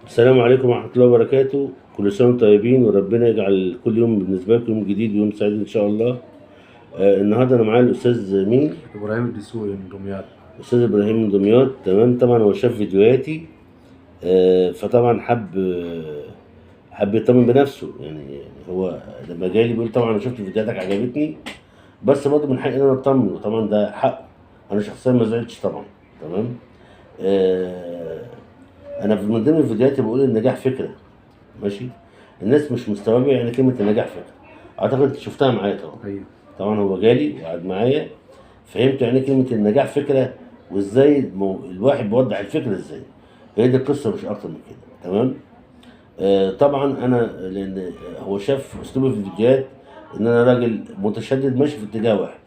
السلام عليكم ورحمة الله وبركاته. كل سنة وانتم طيبين وربنا يجعل كل يوم بالنسبة لكم يوم جديد ويوم سعيد إن شاء الله. النهاردة أنا معايا الأستاذ مين؟ ابراهيم الدسوقي من دمياط. الأستاذ إبراهيم من دمياط. تمام. طبعا هو شاف فيديوهاتي، فطبعا حب يطمن بنفسه. يعني هو لما جالي بيقول طبعا أنا شفت فيديوهاتك عجبتني، بس برضه من حقي إن أنا أطمن، وطبعا ده حقه. أنا شخصيا ما زعلتش طبعا. تمام. آه، أنا من ضمن فيديوهاتي بقول النجاح فكرة. ماشي. الناس مش مستوعبه يعني كلمه النجاح فكره. اعتقد انت شفتها معايا طبعا. ايوه. طبعا هو جالي وقعد معايا، فهمت يعني كلمه النجاح فكره، وازاي الواحد بيوضح الفكره ازاي. هي دي القصه مش اكتر من كده. تمام. طبعا انا لان هو شاف اسلوبي في الفيديوهات ان انا راجل متشدد ماشي في اتجاه واحد،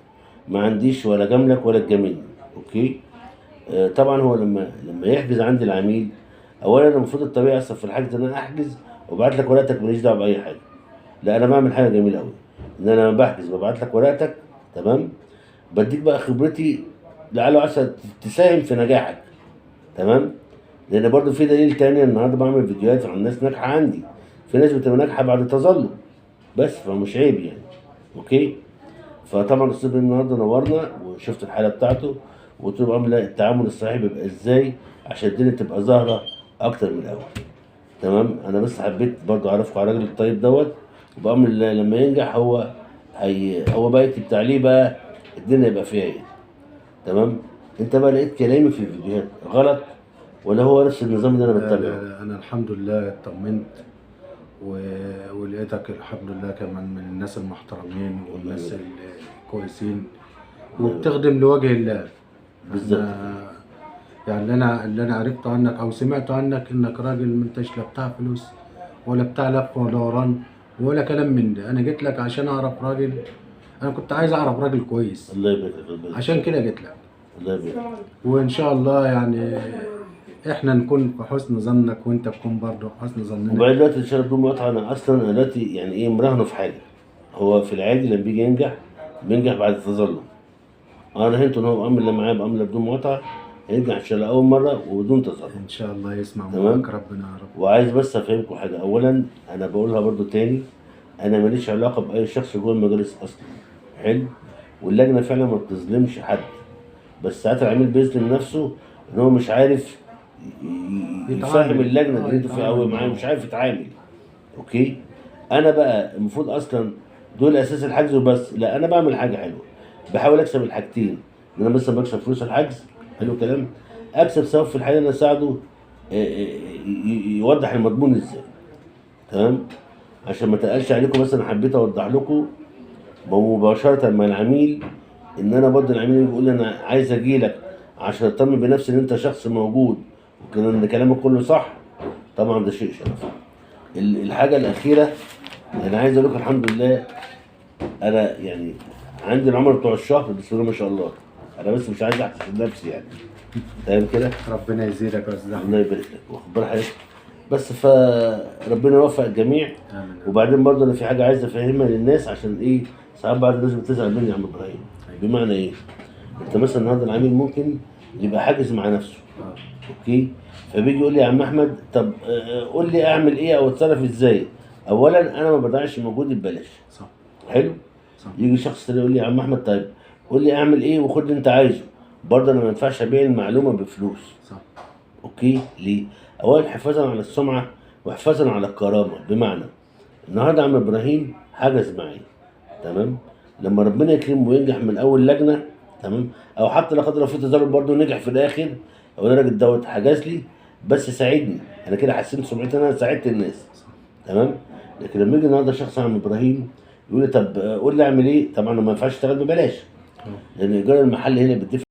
ما عنديش ولا جاملك ولا تجاملني. اوكي. طبعا هو لما يحجز عندي العميل، اولا المفروض الطبيعي اصلا في الحجز ان انا احجز وابعت لك ورقتك، ماليش دعوه باي حاجه. لا، انا بعمل حاجه جميله قوي، ان انا لما بحجز ببعت لك ورقتك. تمام. بديك بقى خبرتي لعل وعسى تساهم في نجاحك. تمام. لان برضو في دليل تاني، النهارده بعمل فيديوهات عن ناس ناجحه عندي، في ناس بتبقى ناجحه بعد تظلم، بس فمش عيب يعني. اوكي. فطبعا الاستاذ النهارده نورنا وشفت الحاله بتاعته، وقلت له بقى لا، التعامل الصحيح بيبقى ازاي عشان الدنيا تبقى ظاهره اكتر من الاول. تمام. انا بس حبيت برضو اعرفكم على الراجل الطيب دوت، وبامر الله لما ينجح هو بقى يكتب تعليق بقى، الدنيا يبقى فيها ايه. تمام. انت بقى لقيت كلامي في الفيديوهات غلط، ولا هو نفس النظام اللي انا لا لا بتبعه؟ لا، انا الحمد لله اطمنت و... ولقيتك الحمد لله كمان من الناس المحترمين والناس الكويسين، وبتخدم لوجه الله. بالظبط. انا يعني اللي انا عرفته عنك او سمعته عنك انك راجل ما انتش لا بتاع فلوس ولا بتاع لف ولا وران ولا كلام من ده. انا جيت لك عشان اعرف راجل، انا كنت عايز اعرف راجل كويس، الله يبارك لك. الله يبارك. عشان كده جيت لك. الله يبارك. وان شاء الله يعني احنا نكون في حسن ظنك وانت تكون برضه في حسن ظننا. وبعدين دلوقتي الشرف بدون مقاطعه، انا اصلا أنا دلوقتي يعني ايه مراهنه في حاجه. هو في العادي لما بيجي ينجح بينجح بعد التظلم. انا رهنت ان هو بامر اللي معاه بامر بدون مقاطعه هينجح ان شاء الله اول مره وبدون تظلم. ان شاء الله يسمع تمام. معاك ربنا يا رب. وعايز بس افهمكم حاجه. اولا انا بقولها برضو تاني، انا ماليش علاقه باي شخص جوه المجالس اصلا. حلو. واللجنه فعلا ما بتظلمش حد، بس ساعات العميل بيظلم نفسه ان هو مش عارف يفهم اللجنه اللي انتوا فيها قوي معاه، مش عارف يتعامل. اوكي. انا بقى المفروض اصلا دول اساس الحجز وبس، لا انا بعمل حاجه حلوه، بحاول اكسب الحاجتين. ان انا مثلا بكسب فلوس الحجز، حلو الكلام، اكسب ثواب في الحاجه اللي انا اساعده يوضح المضمون ازاي. تمام. عشان ما تقلش عليكم، مثلا حبيت اوضح لكم مباشره مع العميل، ان انا برضه العميل يجي يقول لي انا عايز اجي لك عشان اطمن بنفسي ان انت شخص موجود وكده، ان كلامك كله صح. طبعا ده شيء شرف. الحاجه الاخيره، انا عايز اقول لكم الحمد لله، انا يعني عندي العمر بتوع الشهر بسم الله ما شاء الله. انا بس مش عايز احسن نفسي يعني. تمام كده. ربنا يزيدك يا استاذ الله احمد. يبارك لك واخد بال حضرتك. بس فربنا يوفق الجميع. امين. وبعدين برضه انا في حاجه عايز افهمها للناس، عشان ايه ساعات بعض الناس بتزعل مني يا عم ابراهيم. بمعنى ايه؟ انت مثلا النهارده العميل ممكن يبقى حاجز مع نفسه. اوكي. فبيجي يقول لي يا عم احمد طب قول لي اعمل ايه او اتصرف ازاي. اولا انا ما بضيعش مجهودي ببلاش. صح. حلو. صح. يجي شخص تاني يقول لي يا عم احمد طيب قول لي اعمل ايه وخد اللي انت عايزه. برضه انا ما ينفعش ابيع المعلومه بفلوس. صح. اوكي. ليه؟ اولا حفاظا على السمعه وحفاظا على الكرامه. بمعنى النهارده عم ابراهيم حجز معي، تمام، لما ربنا يكرمه وينجح من اول لجنه، تمام، او حتى لا قدر الله في تظلم برضه نجح في الاخر، او الراجل دوت حجز لي بس ساعدني، انا كده حسنت سمعتي، انا ساعدت الناس. تمام. لكن لما يجي النهارده شخص عم ابراهيم يقول لي طب قول لي اعمل ايه، طبعا ما ينفعش اشتغل ببلاش، لان ايجار المحل هنا بيدفع